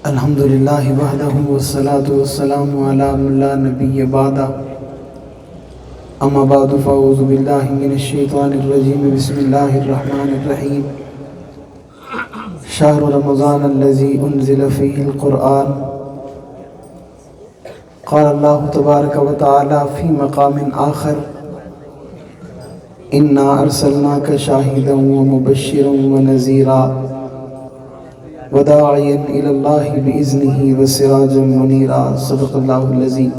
الحمد للہ وحدہ والصلاة والسلام علی من لا نبی بعدہ اما بعد فاعوذ باللہ من الشیطان الرجیم بسم اللہ الرحمن الرحیم شہر رمضان الذی انزل فیہ القرآن قال اللہ تبارک و تعالی فی مقام آخر انا ارسلناک شاہدا ومبشرا ونذیرا وداعیا الی اللہ باذنہ وسراجا منیرا صدق اللہ العظیم۔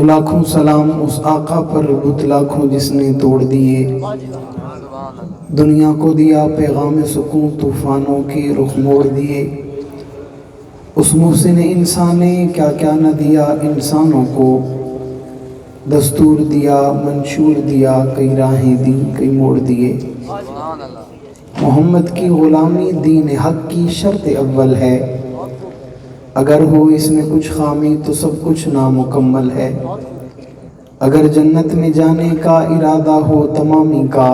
لاکھوں سلام اس آقا پر بت لاکھوں جس نے توڑ دیے، دنیا کو دیا پیغام سکون طوفانوں کے رخ موڑ دیے۔ اس محسن انسان نے کیا کیا نہ دیا انسانوں کو، دستور دیا منشور دیا کئی راہیں دی کئی موڑ دیے۔ محمد کی غلامی دین حق کی شرط اول ہے، اگر ہو اس میں کچھ خامی تو سب کچھ نامکمل ہے۔ اگر جنت میں جانے کا ارادہ ہو تمامی کا،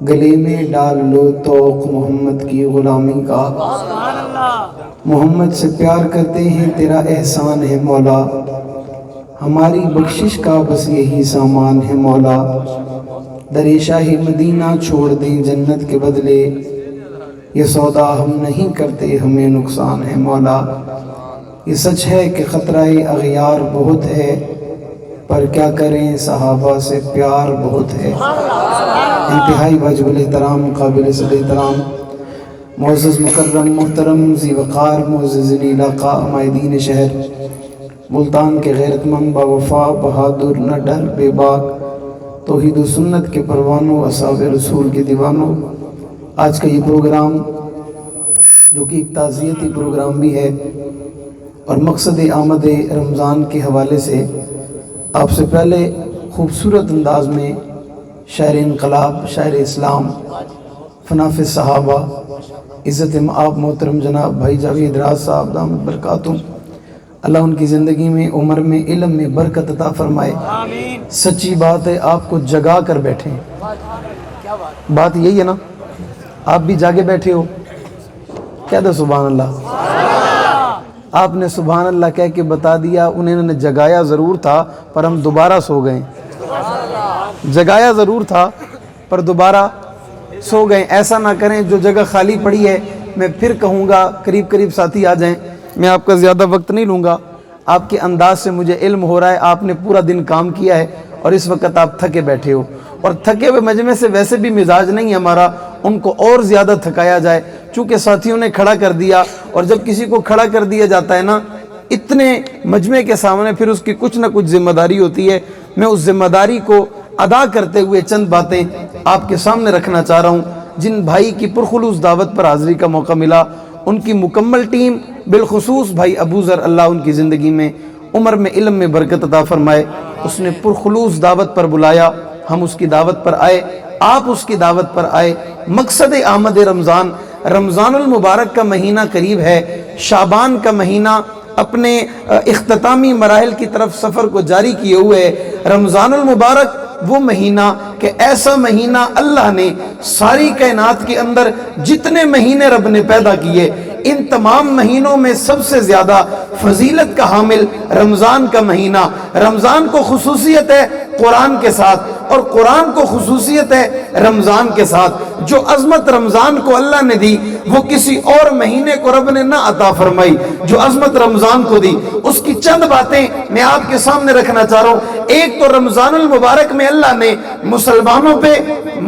گلے میں ڈال لو توق محمد کی غلامی کا۔ محمد سے پیار کرتے ہیں تیرا احسان ہے مولا، ہماری بخشش کا بس یہی سامان ہے مولا۔ در شاہ مدینہ چھوڑ دیں جنت کے بدلے، یہ سودا ہم نہیں کرتے ہمیں نقصان ہے مولا۔ یہ سچ ہے کہ خطرہ اغیار بہت ہے، پر کیا کریں صحابہ سے پیار بہت ہے۔ انتہائی واجب الاحترام قابل صد احترام معزز مکرم محترم ذی وقار معزز علاقہ مائدین شہر ملتان کے غیرت مند باوفا بہادر نہ ڈر بے باک توحید و سنت کے پروانوں اصحاب رسول کے دیوانوں، آج کا یہ پروگرام جو کہ ایک تعزیتی پروگرام بھی ہے اور مقصد آمد رمضان کے حوالے سے آپ سے پہلے خوبصورت انداز میں شاعر انقلاب شاعر اسلام فناف صحابہ عزت مآب محترم جناب بھائی جاوید راز صاحب دامت برکاتہم، اللہ ان کی زندگی میں عمر میں علم میں برکت عطا فرمائے۔ سچی بات ہے آپ کو جگا کر بیٹھے ہیں، بات یہی ہے نا، آپ بھی جاگے بیٹھے ہو، کہہ دو سبحان اللہ۔ آپ نے سبحان اللہ کہہ کے بتا دیا، انہوں نے جگایا ضرور تھا پر ہم دوبارہ سو گئے۔ جگایا ضرور تھا پر دوبارہ سو گئے۔ ایسا نہ کریں، جو جگہ خالی پڑی ہے میں پھر کہوں گا قریب قریب ساتھی آ جائیں، میں آپ کا زیادہ وقت نہیں لوں گا۔ آپ کے انداز سے مجھے علم ہو رہا ہے آپ نے پورا دن کام کیا ہے اور اس وقت آپ تھکے بیٹھے ہو، اور تھکے ہوئے مجمع سے ویسے بھی مزاج نہیں ہے ہمارا ان کو اور زیادہ تھکایا جائے، چونکہ ساتھیوں نے کھڑا کر دیا، اور جب کسی کو کھڑا کر دیا جاتا ہے نا اتنے مجمع کے سامنے، پھر اس کی کچھ نہ کچھ ذمہ داری ہوتی ہے۔ میں اس ذمہ داری کو ادا کرتے ہوئے چند باتیں آپ کے سامنے رکھنا چاہ رہا ہوں۔ جن بھائی کی پرخلوص دعوت پر حاضری کا موقع ملا، ان کی مکمل ٹیم، بالخصوص بھائی ابو ذر اللہ ان کی زندگی میں عمر میں علم میں برکت عطا فرمائے، اس نے پرخلوص دعوت پر بلایا، ہم اس کی دعوت پر آئے، آپ اس کی دعوت پر آئے۔ مقصد آمد رمضان، رمضان المبارک کا مہینہ قریب ہے، شعبان کا مہینہ اپنے اختتامی مراحل کی طرف سفر کو جاری کیے ہوئے ہے۔ رمضان المبارک وہ مہینہ کہ ایسا مہینہ اللہ نے ساری کائنات کے اندر جتنے مہینے رب نے پیدا کیے، ان تمام مہینوں میں سب سے زیادہ فضیلت کا حامل رمضان کا مہینہ۔ رمضان کو خصوصیت ہے قرآن کے ساتھ، اور قرآن کو خصوصیت ہے رمضان کے ساتھ۔ جو عظمت رمضان کو اللہ نے دی وہ کسی اور مہینے کو رب نے نہ عطا فرمائی، جو عظمت رمضان کو دی اس کی چند باتیں میں آپ کے سامنے رکھنا چاہ رہا ہوں۔ ایک تو رمضان المبارک میں اللہ نے مسلمانوں پہ،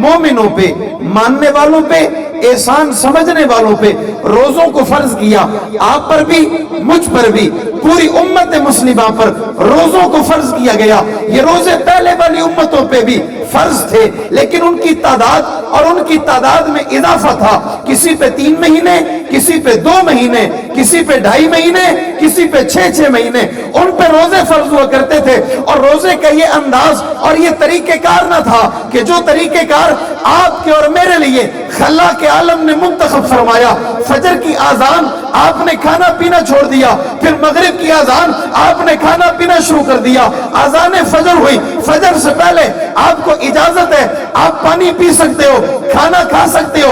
مومنوں پہ، ماننے والوں پہ، احسان سمجھنے والوں پہ روزوں کو فرض کیا۔ آپ پر بھی مجھ پر بھی پوری امت مسلمہ پر روزوں کو فرض کیا گیا۔ یہ روزے پہلے والی امتوں پہ بھی فرض تھے، لیکن ان کی تعداد اور ان کی تعداد میں اضافہ تھا، کسی پہ 3 مہینے، کسی پہ 2 مہینے، کسی پہ 2.5 مہینے، کسی پہ 6 مہینے، ان پہ روزے فرض ہوا کرتے تھے۔ اور روزے کا یہ انداز اور یہ طریقہ کار نہ تھا کہ جو طریقہ کار آپ کے اور میرے لیے خلاق عالم نے منتخب فرمایا۔ فجر کی آذان آپ نے کھانا پینا چھوڑ دیا، پھر مغرب کی آذان آپ نے کھانا پینا شروع کر دیا۔ آذان فجر ہوئی، فجر سے پہلے آپ کو اجازت ہے، آپ پانی پی سکتے ہو، کھانا کھا سکتے ہو،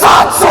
700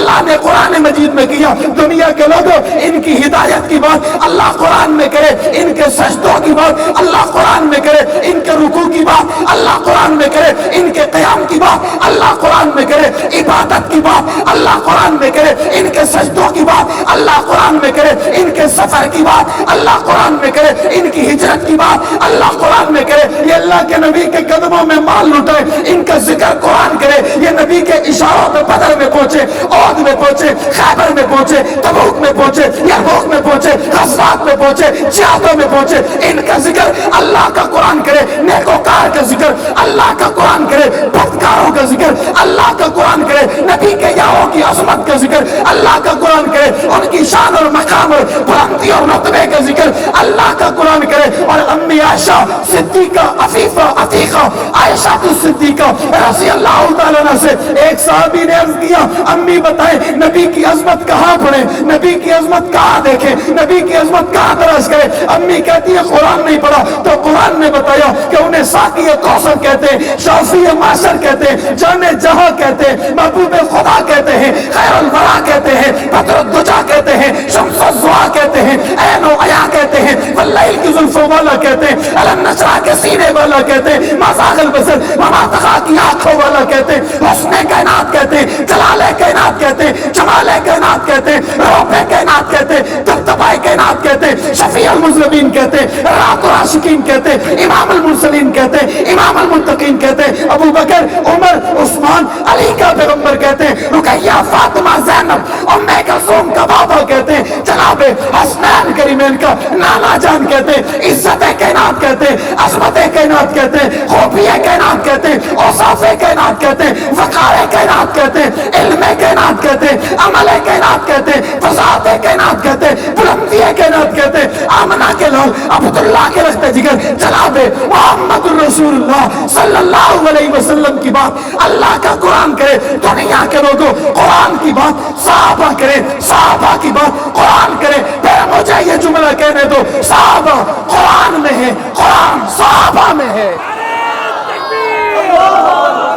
اللہ نے قرآن مجید میں کیا. دنیا کے لوگوں ان کی ہدایت کی بات اللہ قرآن میں کرے, ان کے سجدوں کی بات اللہ قرآن میں کرے, ان کے رکوع کی بات اللہ قرآن میں کرے, ان کے قیام کی بات اللہ قرآن میں کرے, عبادت کی بات اللہ قرآن میں کرے, ان کے سجدوں کی بات اللہ قرآن میں کرے, ان کے سفر کی بات اللہ قرآن میں کرے, ان کی ہجرت کی بات اللہ قرآن میں کرے. یہ اللہ کے نبی کے قدموں میں مال لٹائے, ان کا ذکر قرآن کرے. یہ نبی کے اشاروں پہ بدر میں پہنچے, عہد میں پہنچے, خیبر میں پہنچے, تبوک میں پہنچے, یرموک میں پہنچے, غزوات میں پہنچے, جہادوں میں پہنچے. ان کا ذکر اللہ کا قرآن کرے, نیکوکار کا ذکر اللہ کا قرآن کرے, بدکاروں کا ذکر اللہ کا قرآن کرے, نبی کے یاؤں کی عظمت کا ذکر اللہ کا قرآن کرے, ان کی شان اور مقام اور بلندی اور رتبے کا ذکر اللہ کا قرآن کرے. اور امی عائشہ صدیقہ عفیفہ عتیقہ عائشہ صدیقہ رضی اللہ تعالیٰ عنہ سے ایک صحابی نے عرض کیا, امی بتائیں نبی کی عظمت کہاں پڑھیں, نبی کی عظمت کہاں دیکھیں, نبی کی عظمت کہاں تلاش کریں. امی کہتی ہے قرآن نہیں پڑھا, تو قرآن نے بتایا کہ انہیں ساقی کوثر کہتے ہیں, شافی معاشر کہتے ہیں, جانے جہاں کہتے ہیں, محبوب خدا کہتے ہیں, خیر الورا کہتے ہیں, بدر الدجا کہتے ہیں, شمس الضحیٰ کہتے ہیں, عین و عیا کہتے ہیں, واللیل کی زلفوں والا کہتے ہیں, علم نشرح کے سینے والا کہتے ہیں, ما زاغ البصر وما طغیٰ کی آنکھوں والا کہتے ہیں, حسن کائنات کہتے ہیں, جلال کائنات کہتے ہیں, جمال کائنات کہتے ہیں, رعب کائنات کہتے ہیں, دبدبۂ کائنات کہتے ہیں, شفیع المذنبین کہتے ہیں, راحت العاشقین کہتے ہیں, امام المرسلین کہتے ہیں, امام المتقین کہتے ہیں, ابو بکر عمر عثمان علی کا پیغمبر کہتے ہیں, رقیہ فاطمہ زینب ام کلثوم کا بابا کہتے ہیں, جناب حسنین کریمین کا نانا جان کہتے ہیں, عزت کائنات کہتے ہیں, عظمت کائنات کہتے ہیں, خوبیہ کائنات کہتے ہیں, اوصاف کائنات کہتے ہیں, وقار کائنات کہتے ہیں, علم کائنات کہتے ہیں, عمل کائنات کہتے ہیں, فضاحت کائنات کہتے ہیں, بلندی کائنات کہتے ہیں. آمنہ کے لال عبداللہ کے رشتے جگر جناب محمد الرسول اللہ صلی اللہ علیہ وسلم کی بات اللہ کا قرآن کرے. دنیا کے لوگوں قرآن کی بات صحابہ کرے, صحابہ کی بات قرآن کرے. پھر مجھے یہ جملہ کہنے دو, صحابہ قرآن میں ہے, قرآن صحابہ میں ہے.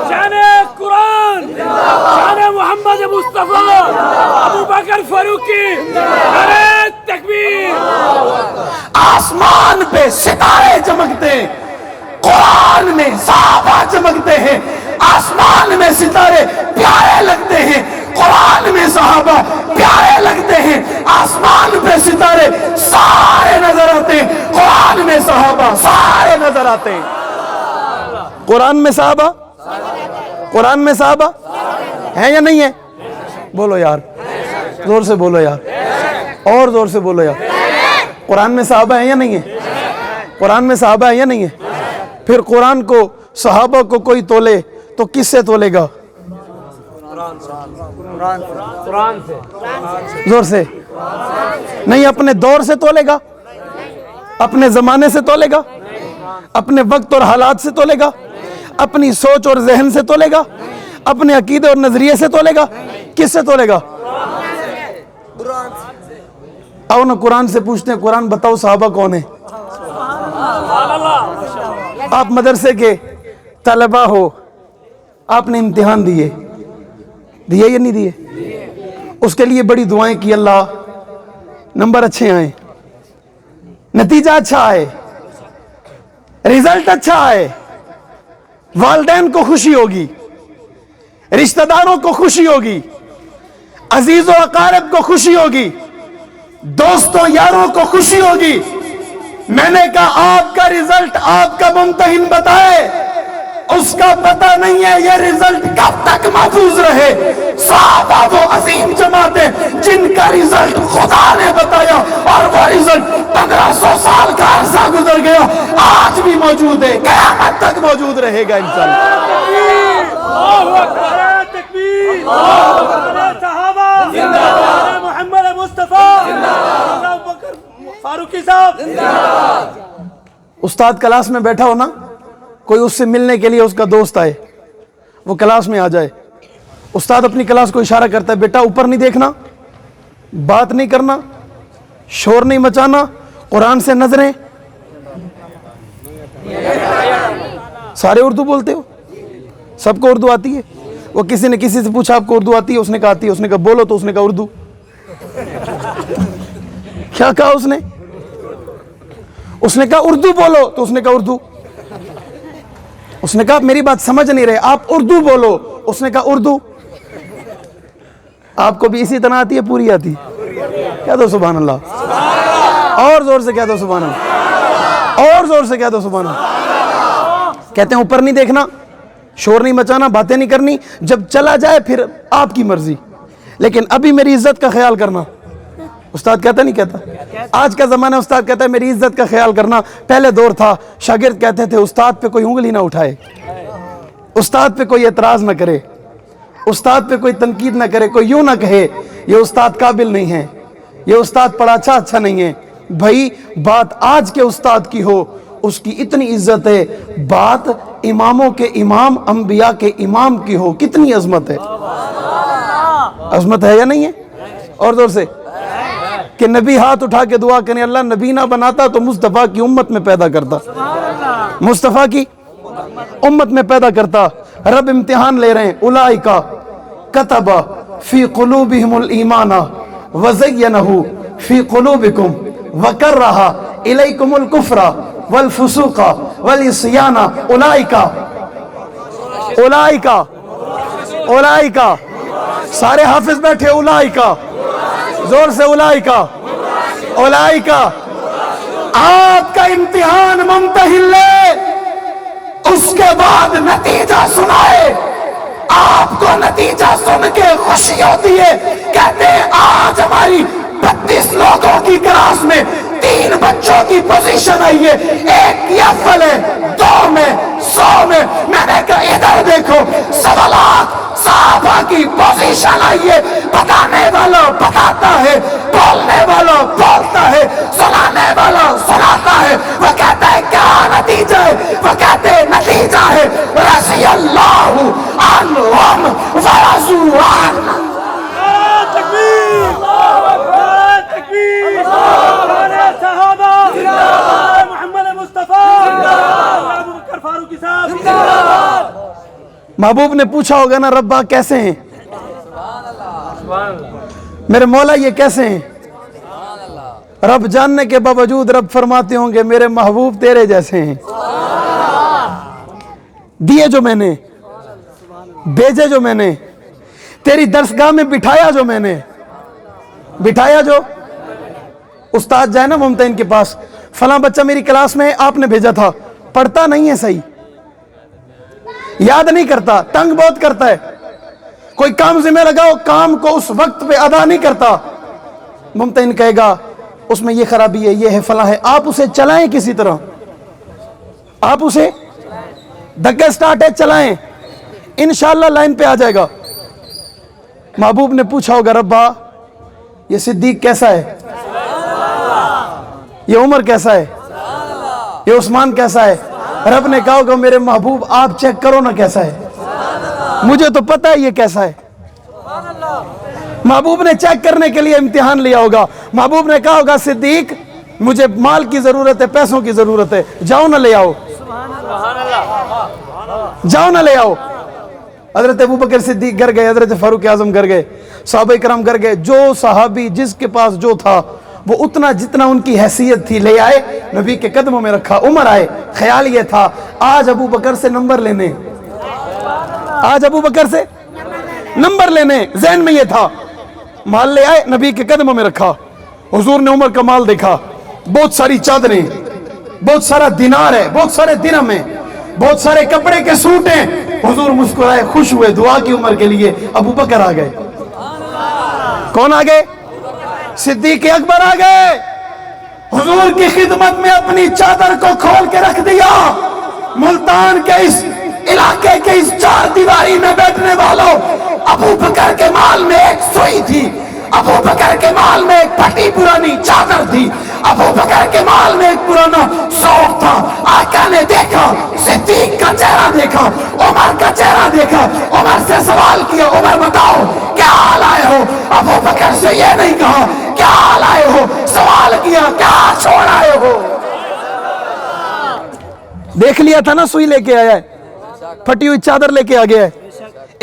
شان قرآن, شان محمد مصطفیٰ, ابو بکر فاروقی, نعرہ تکبیر. آسمان پہ ستارے چمکتے ہیں, قرآن میں صحابہ چمکتے ہیں. آسمان میں ستارے پیارے لگتے ہیں, قرآن میں صحابہ پیارے لگتے ہیں. آسمان پہ ستارے سارے نظر آتے ہیں, قرآن میں صحابہ سارے نظر آتے ہیں. قرآن میں صحابہ, قرآن میں صحابہ ہیں یا نہیں ہے؟ بولو یار, زور سے بولو یار, اور زور سے بولو یار. قرآن میں صحابہ ہیں یا نہیں ہے؟ قرآن میں صحابہ ہیں یا نہیں ہے؟ پھر قرآن کو صحابہ کو کوئی تولے تو کس سے تولے گا؟ قرآن سے. زور سے نہیں, اپنے دور سے تولے گا, اپنے زمانے سے تولے گا, اپنے وقت اور حالات سے تولے گا, اپنی سوچ اور ذہن سے تولے گا, اپنے عقیدے اور نظریے سے تولے گا. کس سے تولے گا؟ آؤ نا قرآن سے پوچھتے ہیں, قرآن بتاؤ صحابہ کون ہیں؟ آپ مدرسے کے طلبہ ہو, آپ نے امتحان دیے یا نہیں دیے؟ اس کے لیے بڑی دعائیں کی, اللہ نمبر اچھے آئیں, نتیجہ اچھا آئے, رزلٹ اچھا آئے, والدین کو خوشی ہوگی, رشتہ داروں کو خوشی ہوگی, عزیز و اقارب کو خوشی ہوگی, دوستوں یاروں کو خوشی ہوگی. میں نے کہا آپ کا رزلٹ آپ کا ممتحن بتائے, اس کا پتہ نہیں ہے یہ رزلٹ کب تک محفوظ رہے. صحابہ وہ عظیم جماعت ہے جن کا رزلٹ خدا نے بتایا, اور وہ رزلٹ 1500 سال کا عرصہ گزر گیا, آج بھی موجود ہے, قیامت تک موجود رہے گا انشاءاللہ. صحابہ محمد مصطفیٰ, ابو بکر فاروقی صاحب. استاد کلاس میں بیٹھا ہو نا, کوئی اس سے ملنے کے لیے اس کا دوست آئے, وہ کلاس میں آ جائے, استاد اپنی کلاس کو اشارہ کرتا ہے, بیٹا اوپر نہیں دیکھنا, بات نہیں کرنا, شور نہیں مچانا, قرآن سے نظریں. سارے اردو بولتے ہو, سب کو اردو آتی ہے. وہ کسی نے کسی سے پوچھا آپ کو اردو آتی ہے؟ اس نے کہا آتی ہے. اس نے کہا بولو تو اس نے کہا اردو. کیا کہا اس نے؟ اس نے کہا اردو بولو تو اس نے کہا اردو. اس نے کہا میری بات سمجھ نہیں رہے, آپ اردو بولو. اس نے کہا اردو. آپ کو بھی اسی طرح آتی ہے؟ پوری آتی؟ کہہ دو سبحان اللہ. اور زور سے کہہ دو سبحان اللہ. اور زور سے کہہ دو سبحان اللہ. کہتے ہیں اوپر نہیں دیکھنا, شور نہیں مچانا, باتیں نہیں کرنی, جب چلا جائے پھر آپ کی مرضی, لیکن ابھی میری عزت کا خیال کرنا. استاد کہتا نہیں کہتا؟ آج کا زمانہ استاد کہتا ہے میری عزت کا خیال کرنا. پہلے دور تھا شاگرد کہتے تھے استاد پہ کوئی انگلی نہ اٹھائے, استاد پہ کوئی اعتراض نہ کرے, استاد پہ کوئی تنقید نہ کرے, کوئی یوں نہ کہے یہ استاد قابل نہیں ہے, یہ استاد پڑھاتا اچھا نہیں ہے. بھائی بات آج کے استاد کی ہو اس کی اتنی عزت ہے, بات اماموں کے امام انبیاء کے امام کی ہو کتنی عظمت ہے. عظمت ہے یا نہیں ہے؟ اور زور سے کہ نبی ہاتھ اٹھا کے دعا کریں اللہ نبی نہ بناتا تو مصطفیٰ کی امت میں پیدا کرتا, مصطفیٰ کی امت میں پیدا کرتا. رب امتحان لے رہے ہیں. اولئک کتب فی قلوبہم الایمان وزینہ فی قلوبکم وکرہ الیکم الکفر والفسوق والعصیان اولئک اولئک اولئک. سارے حافظ بیٹھے اولئک, زور سے اولئک اولئک. آپ کا امتحان ممتحن لے, اس کے بعد نتیجہ سنائے. آپ کو نتیجہ سن کے خوشی ہوتی ہے, کہتے ہیں آج ہماری 32 لوگوں کی کلاس میں 3 بچوں کی پوزیشن آئی ہے, ایک کی افضل ہے, 2 میں 100 میں. میں نے کہا ادھر دیکھو 1.25 لاکھ صحابہ کی پوزیشن آئی ہے. بتانے والا بتاتا ہے, بولنے والا بولتا ہے, سنانے والا سناتا ہے. وہ کہتا ہے کیا نتیجہ ہے؟ وہ کہتے ہیں نتیجہ ہے رضی اللہ عنہم ورضوا عنہ. محبوب نے پوچھا ہوگا نا ربا کیسے ہیں, میرے مولا یہ کیسے ہیں؟ رب جاننے کے باوجود رب فرماتے ہوں گے میرے محبوب تیرے جیسے ہیں. دیے جو میں نے, بھیجے جو میں نے, تیری درسگاہ میں بٹھایا جو میں نے, بٹھایا جو. استاد جائے نا ممتحن کے پاس, فلاں بچہ میری کلاس میں آپ نے بھیجا تھا, پڑھتا نہیں ہے صحیح, یاد نہیں کرتا, تنگ بہت کرتا ہے, کوئی کام ذمہ لگاؤ کام کو اس وقت پہ ادا نہیں کرتا. ممتحن کہے گا اس میں یہ خرابی ہے, یہ ہے, فلاں ہے. آپ اسے چلائیں کسی طرح, آپ اسے دھکے سٹارٹ ہے چلائیں, انشاءاللہ لائن پہ آ جائے گا. محبوب نے پوچھا ہوگا ربا یہ صدیق کیسا ہے, یہ عمر کیسا ہے, یہ عثمان کیسا ہے؟ رب نے کہا ہوگا میرے محبوب آپ چیک کرو نا کیسا ہے, مجھے تو پتہ ہے یہ کیسا ہے. محبوب نے چیک کرنے کے لیے امتحان لیا ہوگا. محبوب نے کہا ہوگا صدیق مجھے مال کی ضرورت ہے, پیسوں کی ضرورت ہے, جاؤ نہ لے آؤ, جاؤ نہ لے آؤ. حضرت ابوبکر صدیق گھر گئے, حضرت فاروق اعظم گھر گئے, صحابہ کرام گھر گئے. جو صحابی جس کے پاس جو تھا وہ اتنا جتنا ان کی حیثیت تھی لے آئے, نبی کے قدموں میں رکھا. عمر آئے, خیال یہ تھا آج ابو بکر سے نمبر لینے, آج ابو بکر سے نمبر لینے, ذہن میں یہ تھا. مال لے آئے, نبی کے قدموں میں رکھا. حضور نے عمر کا مال دیکھا, بہت ساری چادریں, بہت سارا دینار ہے, بہت سارے درہم ہیں, بہت سارے کپڑے کے سوٹ ہیں. حضور مسکرائے, خوش ہوئے, دعا کی عمر کے لیے. ابو بکر آ گئے. کون آ گئے؟ صدیق اکبر آ گئے. حضور کی خدمت میں اپنی چادر کو کھول کے رکھ دیا. ملتان کے اس علاقے کے اس 4 دیواری میں بیٹھنے والوں, ابو بکر کے مال میں ایک سوئی تھی, ابو بکر کے مال میں ایک پھٹی پرانی چادر تھی, ابو بکر کے مال میں ایک پرانا سوٹ تھا. آقا نے دیکھا, صدیق کا چہرہ دیکھا, عمر کا چہرہ دیکھا. عمر سے سوال کیا, عمر بتاؤ کیا حال آئے ہو؟ ابو بکر سے یہ نہیں کہا کیا حال آئے ہو, سوال کیا کیا چھوڑ آئے ہو. دیکھ لیا تھا نا سوئی لے کے آیا ہے, پھٹی ہوئی چادر لے کے آ گیا ہے.